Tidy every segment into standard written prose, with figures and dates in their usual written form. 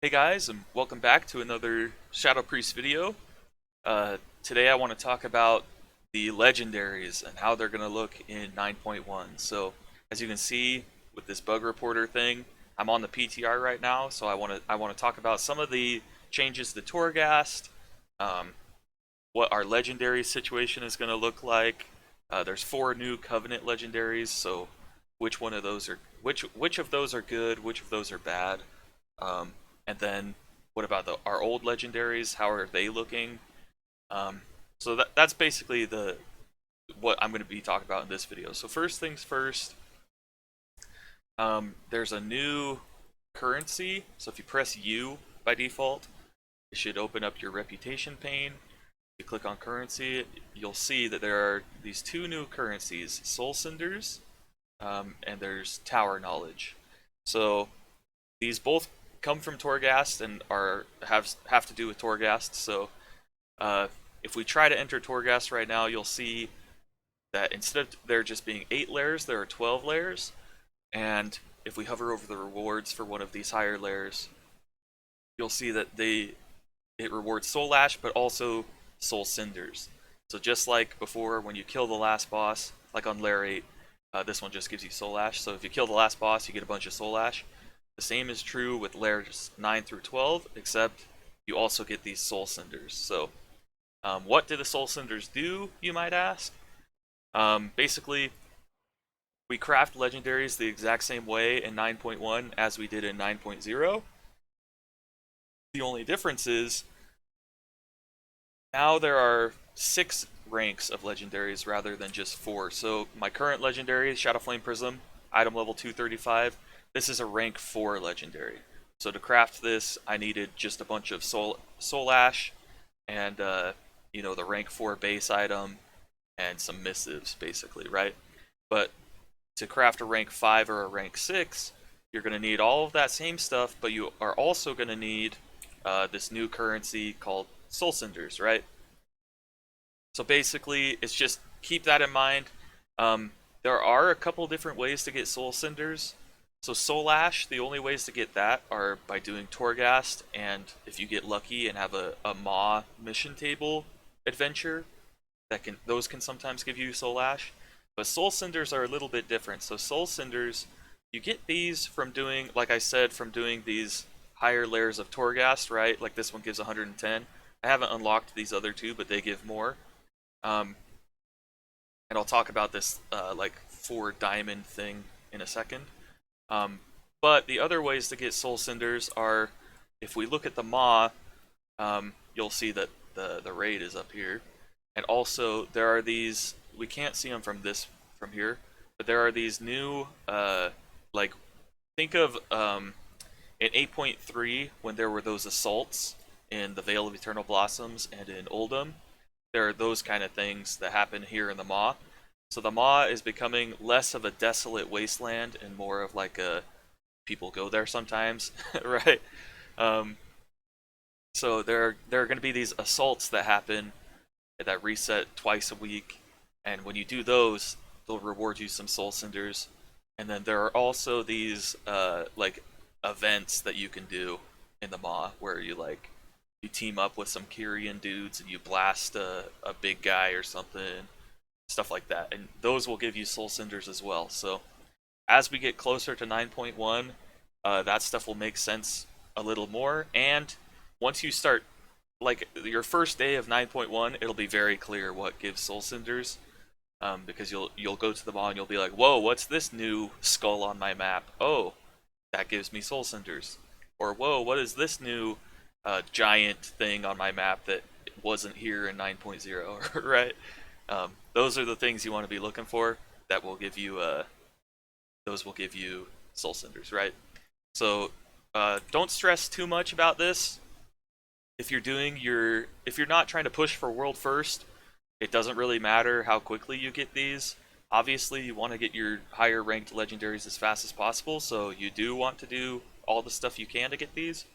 Hey guys, and welcome back to another Shadow Priest video. Today I want to talk about the Legendaries and how they're going to look in 9.1. So, as you can see with this bug reporter thing, I'm on the PTR right now, so I want to talk about some of the changes to Torghast, um, what our Legendary situation is going to look like. There's 4 new Covenant Legendaries, so which of those are good, which of those are bad. Um, and then what about our old legendaries? How are they looking? Um, so that's basically the what I'm going to be talking about in this video. So first things first, there's a new currency. So if you press U by default, it should open up your reputation pane. You click on currency, you'll see that there are these 2 new currencies, Soul Cinders, and there's Tower Knowledge. So these both come from Torghast and have to do with Torghast. So uh, if we try to enter Torghast right now, you'll see that instead of there just being 8 layers, there are 12 layers. And if we hover over the rewards for one of these higher layers, you'll see that it rewards Soul Ash, but also Soul Cinders. So just like before, when you kill the last boss, like on layer 8, this one just gives you Soul Ash. So if you kill the last boss, you get a bunch of Soul Ash. The same is true with layers 9 through 12, except you also get these Soul Cinders. So what do the Soul Cinders do, you might ask? Basically, we craft legendaries the exact same way in 9.1 as we did in 9.0. The only difference is now there are 6 ranks of legendaries rather than just 4. So my current legendary, Shadowflame Prism, item level 235, this is a rank 4 legendary. So to craft this, I needed just a bunch of Soul Ash and the rank 4 base item and some missives, basically, right? But to craft a rank 5 or a rank 6, you're going to need all of that same stuff, but you are also going to need this new currency called Soul Cinders, right? So basically, it's just keep that in mind. There are a couple different ways to get Soul Cinders. So Soul Ash, the only ways to get that are by doing Torghast, and if you get lucky and have a Maw mission table adventure, those can sometimes give you Soul Ash. But Soul Cinders are a little bit different. So Soul Cinders, you get these from doing, like I said, from doing these higher layers of Torghast, right? Like this one gives 110. I haven't unlocked these other 2, but they give more. Um, and I'll talk about this like 4 diamond thing in a second. Um, but the other ways to get Soul Cinders are, if we look at the Maw, you'll see that the raid is up here, and also there are these. We can't see them from here, but there are these new like think of in 8.3 when there were those assaults in the Vale of Eternal Blossoms and in Uldum. There are those kind of things that happen here in the Maw. So the Maw is becoming less of a desolate wasteland and more of like a people go there sometimes, right? Um, so there are going to be these assaults that happen that reset twice a week, and when you do those, they'll reward you some Soul Cinders. And then there are also these like events that you can do in the Maw where you team up with some Kyrian dudes and you blast a big guy or something, stuff like that. And those will give you Soul Cinders as well. So as we get closer to 9.1, that stuff will make sense a little more. And once you start, like your first day of 9.1, it'll be very clear what gives Soul Cinders. Because you'll go to the Maw and you'll be like, whoa, what's this new skull on my map? Oh, that gives me Soul Cinders. Or whoa, what is this new giant thing on my map that wasn't here in 9.0, right? Those are the things you want to be looking for. That will give you those will give you Soul Cinders, right? So don't stress too much about this. If you're not trying to push for world first, it doesn't really matter how quickly you get these. Obviously, you want to get your higher ranked legendaries as fast as possible, so you do want to do all the stuff you can to get these.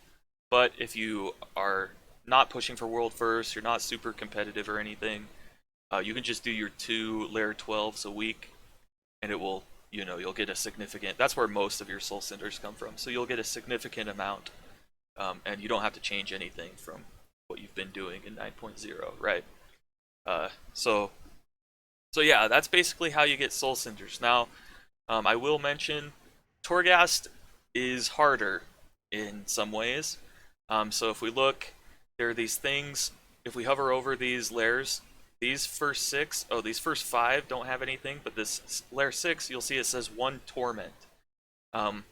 But if you are not pushing for world first, you're not super competitive or anything, you can just do your 2 layer 12s a week, and it will, you'll get a significant. That's where most of your Soul Cinders come from. So you'll get a significant amount and you don't have to change anything from what you've been doing in 9.0, right? Uh, so so yeah, that's basically how you get Soul Cinders. Now, I will mention Torghast is harder in some ways. So if we look, there are these things. If we hover over these layers, these first six, oh, these first five don't have anything, but this layer six, you'll see it says one torment. Um,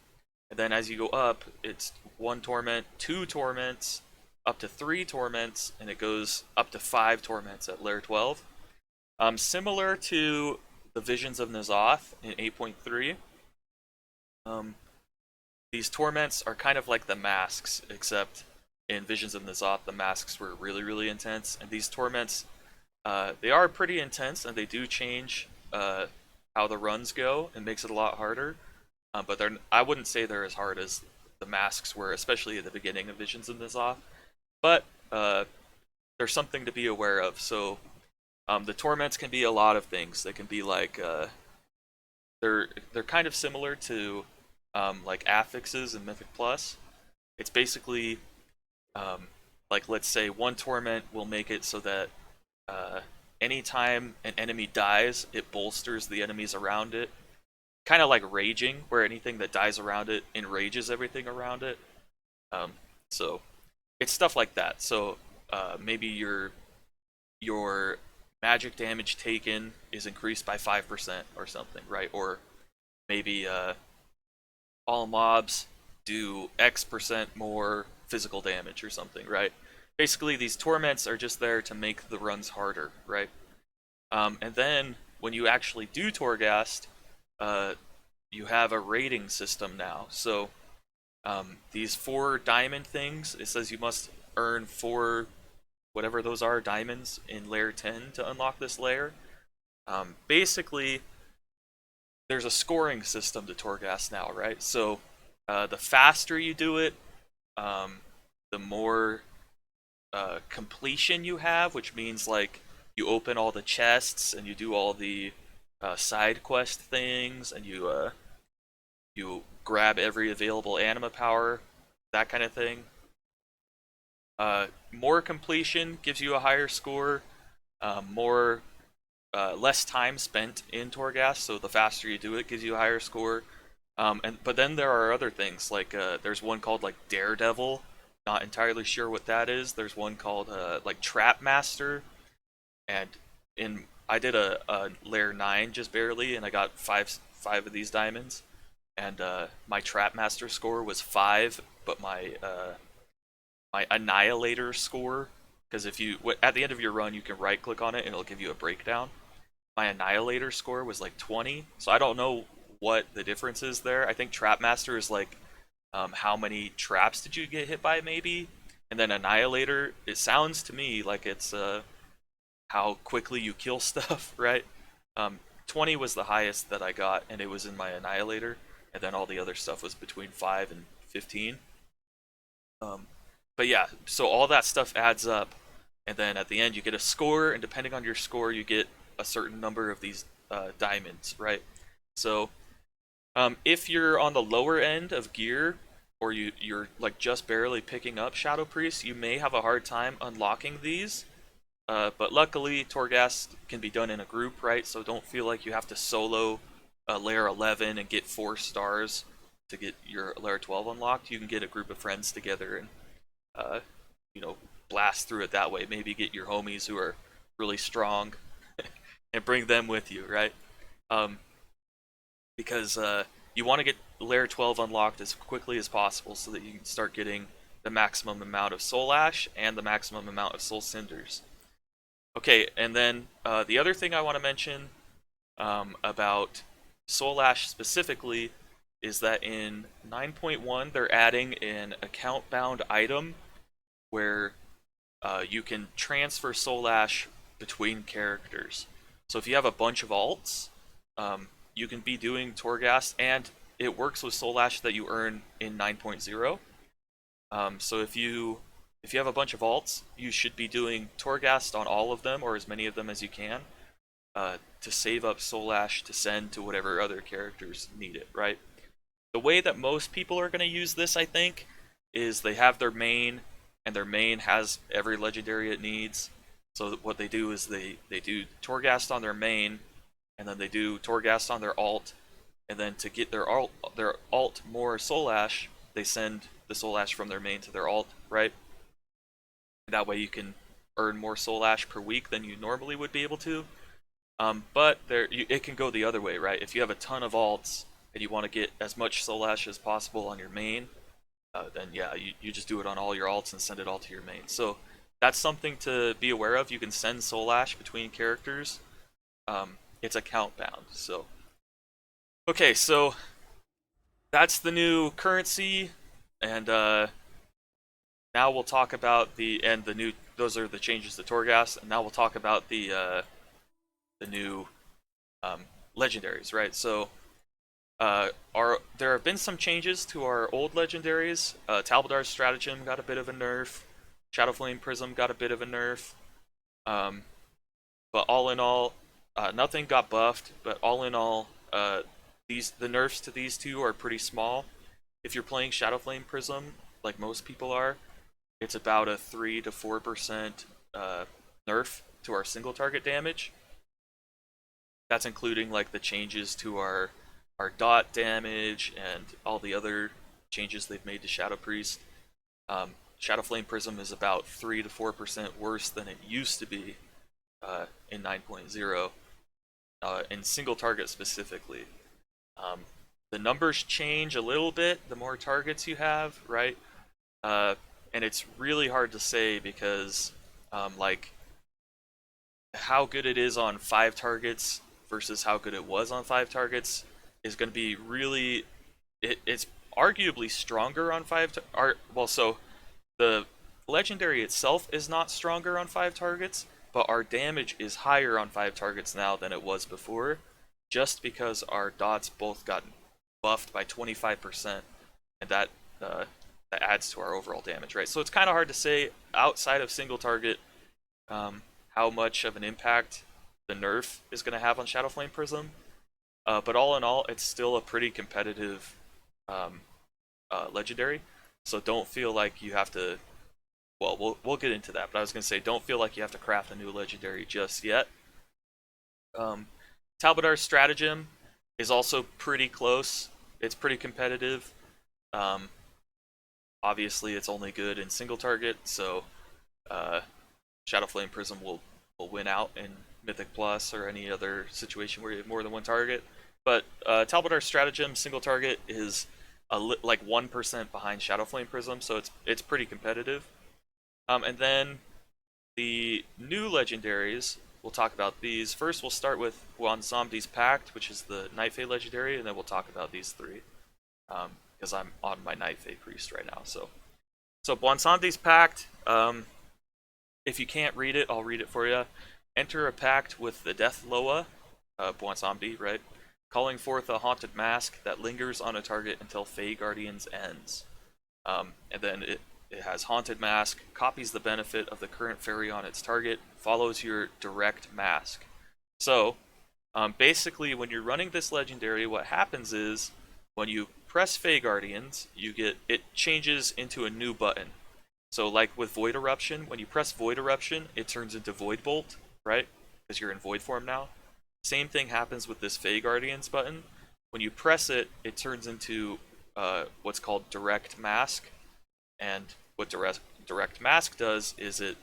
and then as you go up, it's one torment, two torments, up to three torments, and it goes up to five torments at layer 12. Similar to the Visions of N'Zoth in 8.3, um, these torments are kind of like the masks, except in Visions of N'Zoth, the masks were really, really intense, and these torments, they are pretty intense, and they do change how the runs go. It makes it a lot harder, but I wouldn't say they're as hard as the masks were, especially at the beginning of Visions of N'Zoth. But there's something to be aware of. So the torments can be a lot of things. They can be like they're kind of similar to like affixes in Mythic Plus. It's basically like, let's say one torment will make it so that anytime an enemy dies, it bolsters the enemies around it. Kind of like raging, where anything that dies around it enrages everything around it. Um, so it's stuff like that. So maybe your magic damage taken is increased by 5% or something, right? Or maybe all mobs do X% more physical damage or something, right? Basically, these torments are just there to make the runs harder, right? And then when you actually do Torghast, uh, you have a rating system now. So these 4 diamond things, it says you must earn 4, whatever those are, diamonds in layer 10 to unlock this layer. Basically, there's a scoring system to Torghast now, right? So the faster you do it, the more completion you have, which means like you open all the chests and you do all the side quest things, and you grab every available anima power, that kind of thing. More completion gives you a higher score. More less time spent in Torghast, so the faster you do it gives you a higher score. But then there are other things like there's one called like Daredevil. Not entirely sure what that is. There's one called like Trap Master, and I did a layer 9 just barely, and I got five of these diamonds, and my Trap Master score was 5, but my Annihilator score, because if you at the end of your run you can right click on it and it'll give you a breakdown. My Annihilator score was like 20, so I don't know what the difference is there. I think Trap Master is like how many traps did you get hit by, maybe, and then Annihilator, it sounds to me like it's how quickly you kill stuff, right? 20 was the highest that I got, and it was in my Annihilator, and then all the other stuff was between 5 and 15. Um, but yeah, so all that stuff adds up, and then at the end you get a score, and depending on your score, you get a certain number of these diamonds, right? So if you're on the lower end of gear, or you're like just barely picking up Shadow Priest, you may have a hard time unlocking these. But luckily, Torghast can be done in a group, right? So don't feel like you have to solo layer 11 and get 4 stars to get your layer 12 unlocked. You can get a group of friends together and uh, you know, blast through it that way. Maybe get your homies who are really strong and bring them with you, right? Um, because you want to get layer 12 unlocked as quickly as possible so that you can start getting the maximum amount of Soul Ash and the maximum amount of Soul Cinders. Okay, and then the other thing I want to mention about Soul Ash specifically is that in 9.1 they're adding an account-bound item where you can transfer Soul Ash between characters. So if you have a bunch of alts, you can be doing Torghast, and it works with Soul Ash that you earn in 9.0. So if you have a bunch of alts, you should be doing Torghast on all of them, or as many of them as you can, to save up Soul Ash to send to whatever other characters need it, right? The way that most people are going to use this, I think, is they have their main, and their main has every legendary it needs. So what they do is they do Torghast on their main, and then they do Torghast on their alt, and then to get their alt more Soul Ash, they send the Soul Ash from their main to their alt, right? That way you can earn more Soul Ash per week than you normally would be able to. But it can go the other way, right? If you have a ton of alts and you want to get as much Soul Ash as possible on your main, then yeah, you just do it on all your alts and send it all to your main. So that's something to be aware of. You can send Soul Ash between characters. It's account bound. So okay, so that's the new currency, and now we'll talk about the new. Those are the changes to Torghast, and now we'll talk about the new legendaries, right? So there have been some changes to our old legendaries. Talbadar's Stratagem got a bit of a nerf. Shadowflame Prism got a bit of a nerf. But all in all, nothing got buffed. But all in all, the nerfs to these two are pretty small. If you're playing Shadowflame Prism, like most people are, it's about a 3 to 4% nerf to our single target damage. That's including like the changes to our dot damage and all the other changes they've made to Shadow Priest. Shadowflame Prism is about 3 to 4% worse than it used to be in 9.0, in single target specifically. The numbers change a little bit the more targets you have, right? And it's really hard to say because like how good it is on 5 targets versus how good it was on 5 targets is going to be really it's arguably stronger on 5 well, so the legendary itself is not stronger on 5 targets, but our damage is higher on 5 targets now than it was before, just because our dots both got buffed by 25%, and that adds to our overall damage, right? So it's kind of hard to say outside of single target how much of an impact the nerf is going to have on Shadowflame Prism. But all in all, it's still a pretty competitive legendary. So don't feel like you have to. Well, we'll get into that. But I was going to say, don't feel like you have to craft a new legendary just yet. Talbadar's Stratagem is also pretty close. It's pretty competitive. Obviously, it's only good in single target, so Shadowflame Prism will win out in Mythic Plus or any other situation where you have more than one target. But Talbadar's Stratagem single target is like 1% behind Shadowflame Prism, so it's pretty competitive. And then the new legendaries, we'll talk about these. First, we'll start with Bwonsamdi's Pact, which is the Night Fae legendary, and then we'll talk about these three. Because I'm on my Night Fae Priest right now. So Bwonsamdi's Pact, if you can't read it, I'll read it for you. Enter a pact with the Death Loa, Bwonsamdi, right? Calling forth a haunted mask that lingers on a target until Fae Guardians ends. And then it has Haunted Mask, copies the benefit of the current fairy on its target, follows your direct mask. So, basically, when you're running this legendary, what happens is, when you press Fae Guardians, it changes into a new button. So like with Void Eruption, when you press Void Eruption, it turns into Void Bolt, right? Because you're in Void form now. Same thing happens with this Fae Guardians button. When you press it, it turns into what's called Direct Mask. And what Direct Mask does is it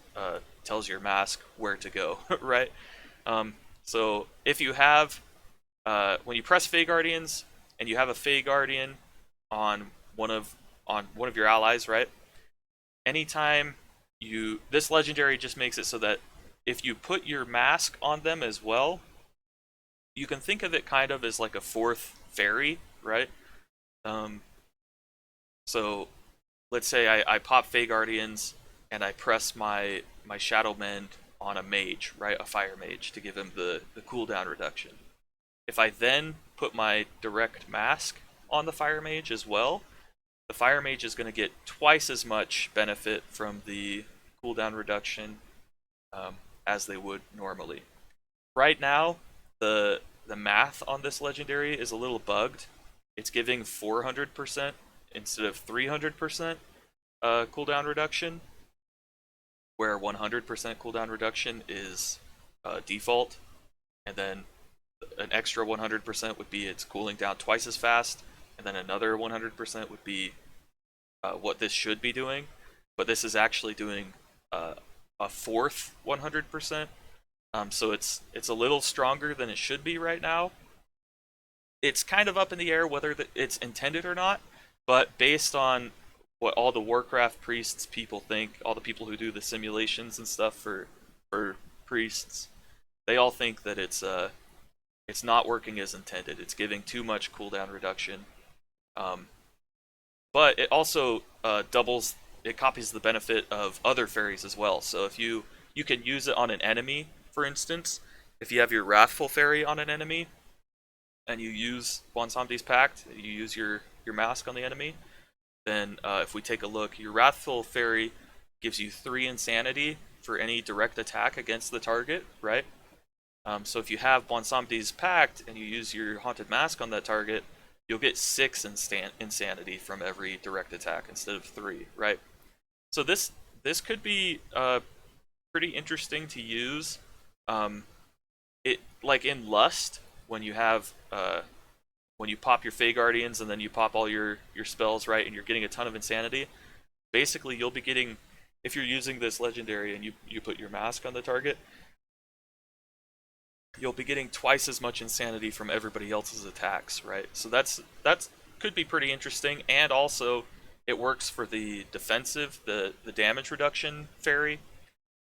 tells your mask where to go, right? So if you have, when you press Fae Guardians and you have a Fae Guardian on one of your allies, right? Anytime this legendary just makes it so that if you put your mask on them as well, you can think of it kind of as like a fourth fairy, right? So let's say I pop Fae Guardians and I press my Shadow Mend on a mage, right? A fire mage to give him the cooldown reduction. If I then put my direct mask on the fire mage as well, the fire mage is going to get twice as much benefit from the cooldown reduction as they would normally. Right now, the math on this legendary is a little bugged. It's giving 400% instead of 300%, cooldown reduction, where 100% cooldown reduction is default, and then an extra 100% would be it's cooling down twice as fast, and then another 100% would be what this should be doing, but this is actually doing a fourth 100%. So it's a little stronger than it should be right now. It's kind of up in the air whether it's intended or not, but based on what all the Warcraft priests people think, all the people who do the simulations and stuff for priests, they all think that it's not working as intended. It's giving too much cooldown reduction. Um, but it also doubles. It copies the benefit of other fairies as well. So if you can use it on an enemy, for instance, if you have your Wrathful Fairy on an enemy, and you use Bonsomdi's Pact, you use your mask on the enemy, then if we take a look, your Wrathful Fairy gives you 3 insanity for any direct attack against the target, right? So if you have Bonsomdi's Pact and you use your Haunted Mask on that target, you'll get 6 insanity from every direct attack instead of 3, right? So this could be pretty interesting to use. It like in Lust when you have when you pop your Fey Guardians and then you pop all your spells, right, and you're getting a ton of insanity. Basically, you'll be getting, if you're using this legendary and you put your mask on the target, you'll be getting twice as much insanity from everybody else's attacks, right? So that's could be pretty interesting, and also it works for the defensive, the damage reduction fairy.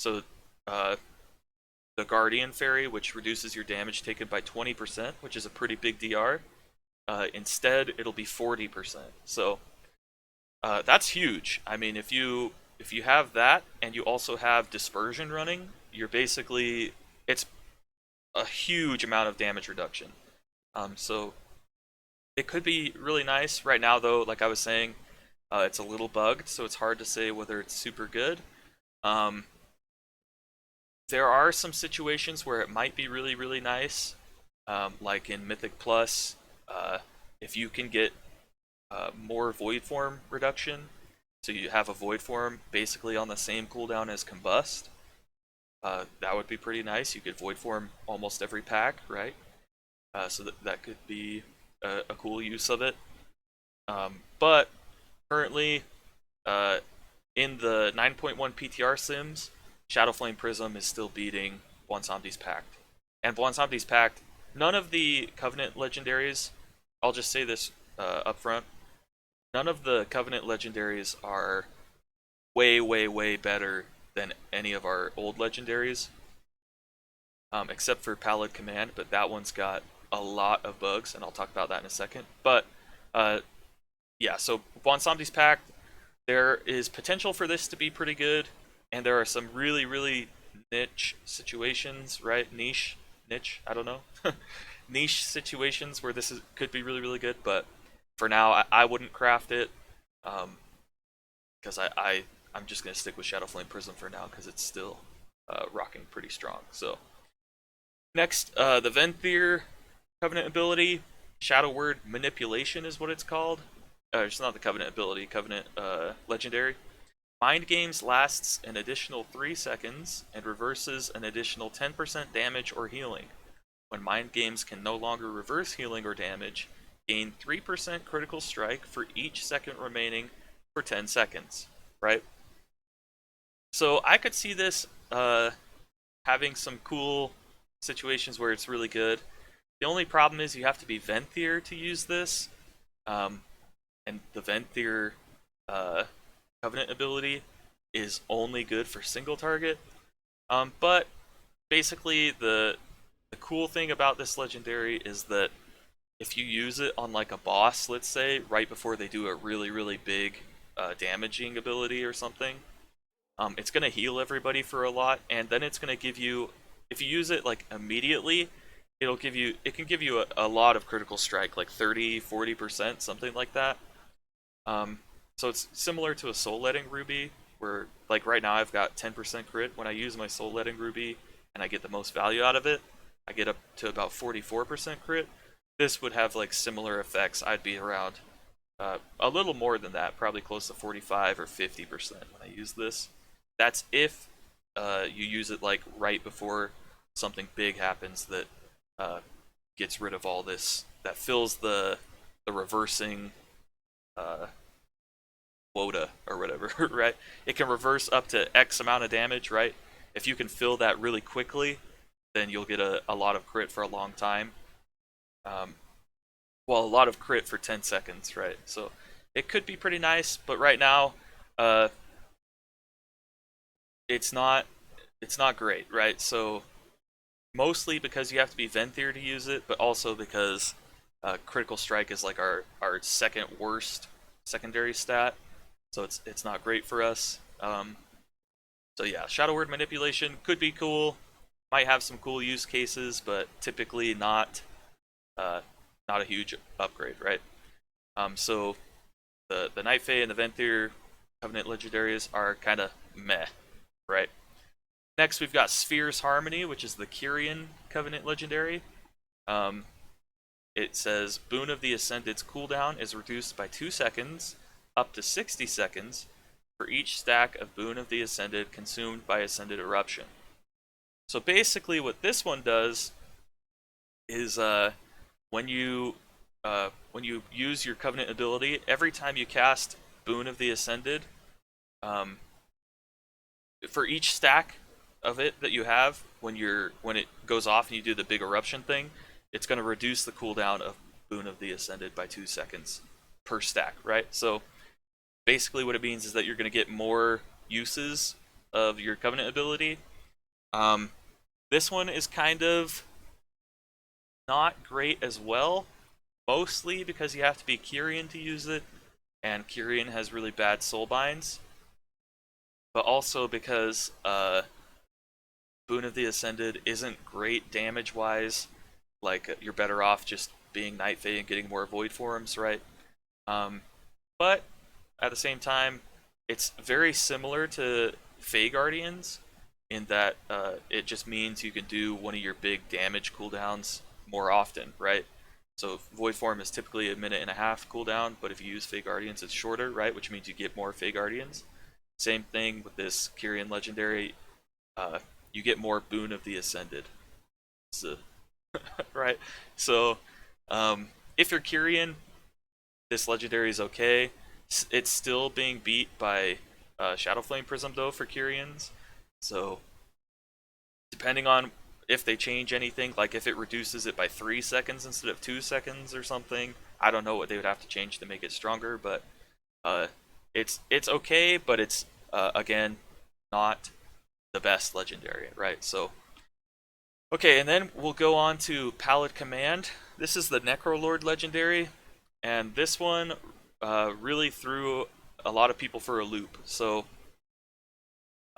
So the Guardian fairy, which reduces your damage taken by 20%, which is a pretty big DR. Instead, it'll be 40%. So that's huge. I mean, if you have that and you also have dispersion running, you're basically it's a huge amount of damage reduction. So it could be really nice. Right now, though, like I was saying, it's a little bugged, so it's hard to say whether it's super good. There are some situations where it might be really, really nice, like in Mythic Plus, if you can get more Void Form reduction, so you have a Void Form basically on the same cooldown as Combust, that would be pretty nice. You could Void Form almost every pack, right? So that could be a cool use of it. But currently, in the 9.1 PTR sims, Shadowflame Prism is still beating Bonsomdi's Pact. And Bonsomdi's Pact, none of the Covenant legendaries, I'll just say this up front, none of the Covenant legendaries are way, way, way better than any of our old legendaries, except for Pallet Command, but that one's got a lot of bugs, and I'll talk about that in a second. But yeah, so Bonsomdi's Pact, there is potential for this to be pretty good, and there are some really, really niche situations, right? Niche, I don't know. Niche situations where could be really, really good, but for now, I wouldn't craft it, because I'm just going to stick with Shadowflame Prism for now, because it's still rocking pretty strong. So next, the Venthyr Covenant ability, Shadow Word Manipulation is what it's called. It's not the Covenant ability, Covenant Legendary. Mind Games lasts an additional 3 seconds and reverses an additional 10% damage or healing. When Mind Games can no longer reverse healing or damage, gain 3% critical strike for each second remaining for 10 seconds, right? So I could see this having some cool situations where it's really good. The only problem is you have to be Venthyr to use this, and the Venthyr Covenant ability is only good for single target. But basically, the cool thing about this legendary is that if you use it on like a boss, let's say, right before they do a really, really big damaging ability or something, it's going to heal everybody for a lot, and then it's going to give you, if you use it like immediately, it can give you a lot of critical strike, like 30-40%, something like that. So it's similar to a Soul Letting Ruby, where like right now I've got 10% crit. When I use my Soul Letting Ruby and I get the most value out of it, I get up to about 44% crit. This would have like similar effects. I'd be around a little more than that, probably close to 45 or 50% when I use this. That's if you use it like right before something big happens that uh, gets rid of all this, that fills the reversing uh, quota or whatever, right? It can reverse up to X amount of damage, right? If you can fill that really quickly, then you'll get a lot of crit for a long time. Um, well, a lot of crit for 10 seconds, right? So it could be pretty nice, but right now, uh, it's not it's not great, right? So mostly because you have to be Venthyr to use it, but also because critical strike is like our second worst secondary stat, so it's not great for us. So yeah, Shadow Word manipulation could be cool, might have some cool use cases, but typically uh, not a huge upgrade, right? So the Night Fae and the Venthyr Covenant Legendaries are kind of meh, right? Next, we've got Sphere's Harmony, which is the Kyrian Covenant Legendary. Um, it says Boon of the Ascended's cooldown is reduced by 2 seconds, up to 60 seconds, for each stack of Boon of the Ascended consumed by Ascended Eruption. So basically, what this one does is when you use your Covenant ability, every time you cast Boon of the Ascended, um, for each stack of it that you have, when it goes off and you do the big eruption thing, it's going to reduce the cooldown of Boon of the Ascended by 2 seconds per stack, right? So basically what it means is that you're going to get more uses of your Covenant ability. Um, this one is kind of not great as well, mostly because you have to be Kyrian to use it, and Kyrian has really bad soul binds, but also because Boon of the Ascended isn't great damage wise. Like, you're better off just being Night Fae and getting more Void Forms, right? But at the same time, it's very similar to Fae Guardians in that it just means you can do one of your big damage cooldowns more often, right? So Void Form is typically a minute and a half cooldown, but if you use Fae Guardians, it's shorter, right? Which means you get more Fae Guardians. Same thing with this Kyrian Legendary. Uh, you get more Boon of the Ascended. So, right? So, if you're Kyrian, this Legendary is okay. It's still being beat by Shadow Flame Prism, though, for Kyrians. So, depending on if they change anything, like if it reduces it by 3 seconds instead of 2 seconds or something, I don't know what they would have to change to make it stronger, but uh, it's okay, but it's, again, not the best Legendary, right? So, okay, and then we'll go on to Pallet Command. This is the Necrolord Legendary, and this one really threw a lot of people for a loop. So,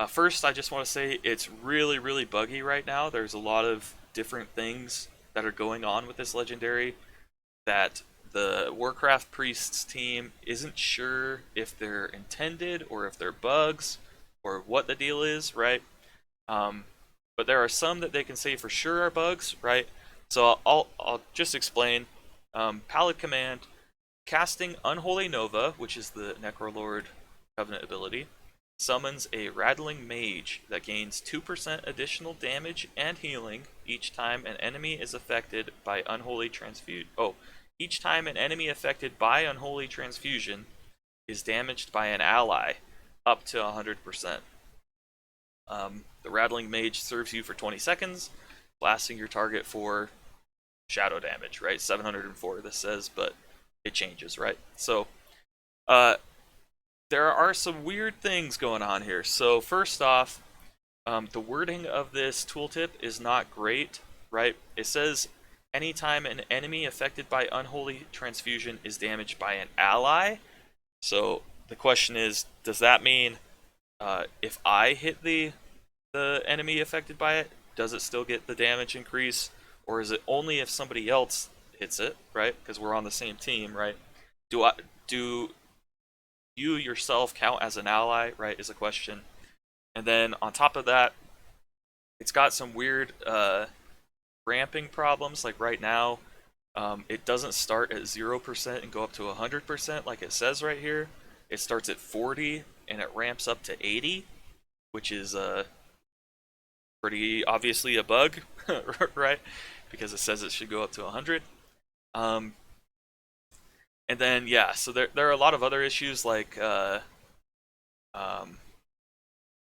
first, I just want to say it's really, really buggy right now. There's a lot of different things that are going on with this Legendary that the Warcraft Priests team isn't sure if they're intended or if they're bugs or what the deal is, right? Um, but there are some that they can say for sure are bugs, right? So I'll just explain. Pallet Command, casting Unholy Nova, which is the Necrolord Covenant ability, summons a Rattling Mage that gains 2% additional damage and healing each time an enemy is affected by Unholy Transfusion. Oh, each time an enemy affected by Unholy Transfusion is damaged by an ally, up to 100%. The Rattling Mage serves you for 20 seconds, blasting your target for shadow damage, right? 704, this says, but it changes, right? So, uh, there are some weird things going on here. So, first off, the wording of this tooltip is not great, right? It says, anytime an enemy affected by Unholy Transfusion is damaged by an ally. So, the question is, does that mean if I hit the enemy affected by it, does it still get the damage increase, or is it only if somebody else hits it, right? Because we're on the same team, right? Do you yourself count as an ally, right? Is a question. And then on top of that, it's got some weird ramping problems. Like right now, It doesn't start at 0% and go up to 100% like it says right here. It starts at 40 and it ramps up to 80, which is pretty obviously a bug, right? Because it says it should go up to 100. Um, and then yeah, so there are a lot of other issues like um,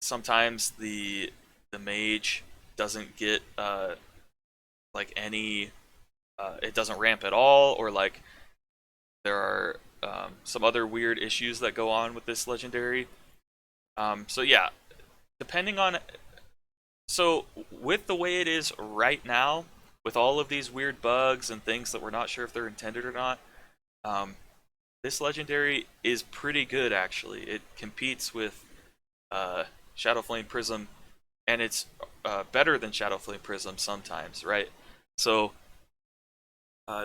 sometimes the mage doesn't get like any it doesn't ramp at all, or like there are some other weird issues that go on with this legendary. So yeah, depending on so with the way it is right now, with all of these weird bugs and things that we're not sure if they're intended or not, um, this legendary is pretty good actually. It competes with uh, Shadowflame Prism, and it's better than Shadowflame Prism sometimes, right? So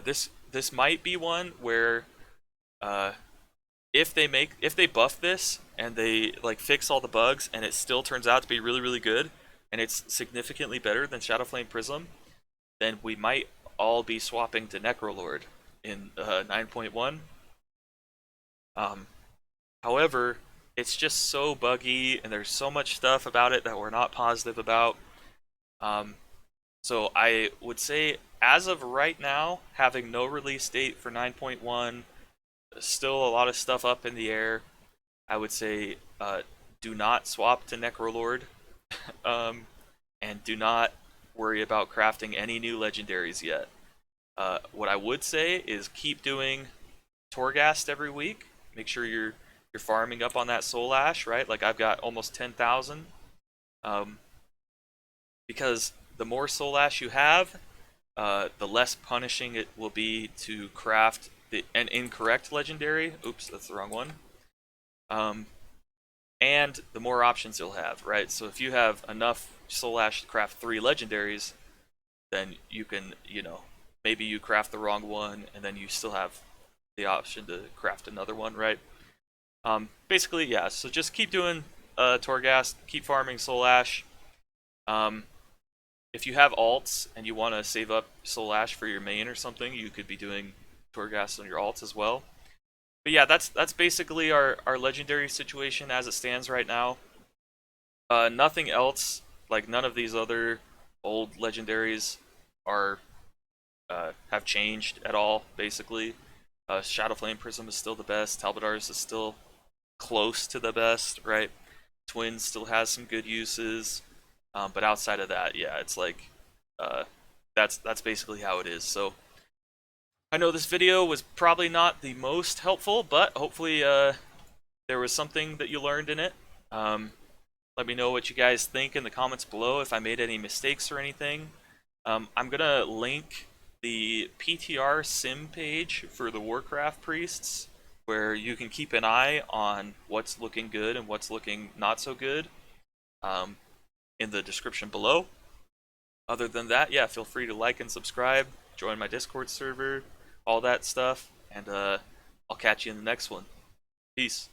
this might be one where uh, if they buff this and they like fix all the bugs and it still turns out to be really really good and it's significantly better than Shadowflame Prism, then we might all be swapping to Necrolord in 9.1. Um, However, it's just so buggy and there's so much stuff about it that we're not positive about. Um, so I would say, as of right now, having no release date for 9.1, still a lot of stuff up in the air. I would say do not swap to Necrolord, um, and do not worry about crafting any new legendaries yet. What I would say is keep doing Torghast every week. Make sure you're farming up on that Soul Ash, right? Like I've got almost 10,000. Um, because the more Soul Ash you have, the less punishing it will be to craft an incorrect legendary. Oops, that's the wrong one. Um, and the more options you'll have, right? So if you have enough Soul Ash to craft 3 legendaries, then you can, maybe you craft the wrong one, and then you still have the option to craft another one, right? Basically, yeah. So just keep doing Torghast, keep farming Soul Ash. Um, if you have alts and you want to save up Soul Ash for your main or something, you could be doing Torghast on your alts as well. But yeah, that's basically our legendary situation as it stands right now. Nothing else, like none of these other old legendaries are have changed at all. Basically, Shadowflame Prism is still the best. Talbotars is still close to the best, right? Twin still has some good uses, but outside of that, yeah, it's like uh, that's basically how it is. So I know this video was probably not the most helpful, but hopefully there was something that you learned in it. Let me know what you guys think in the comments below if I made any mistakes or anything. I'm gonna link the PTR sim page for the Warcraft priests, where you can keep an eye on what's looking good and what's looking not so good, um, in the description below. Other than that, yeah, feel free to like and subscribe, join my Discord server, all that stuff, and I'll catch you in the next one. Peace.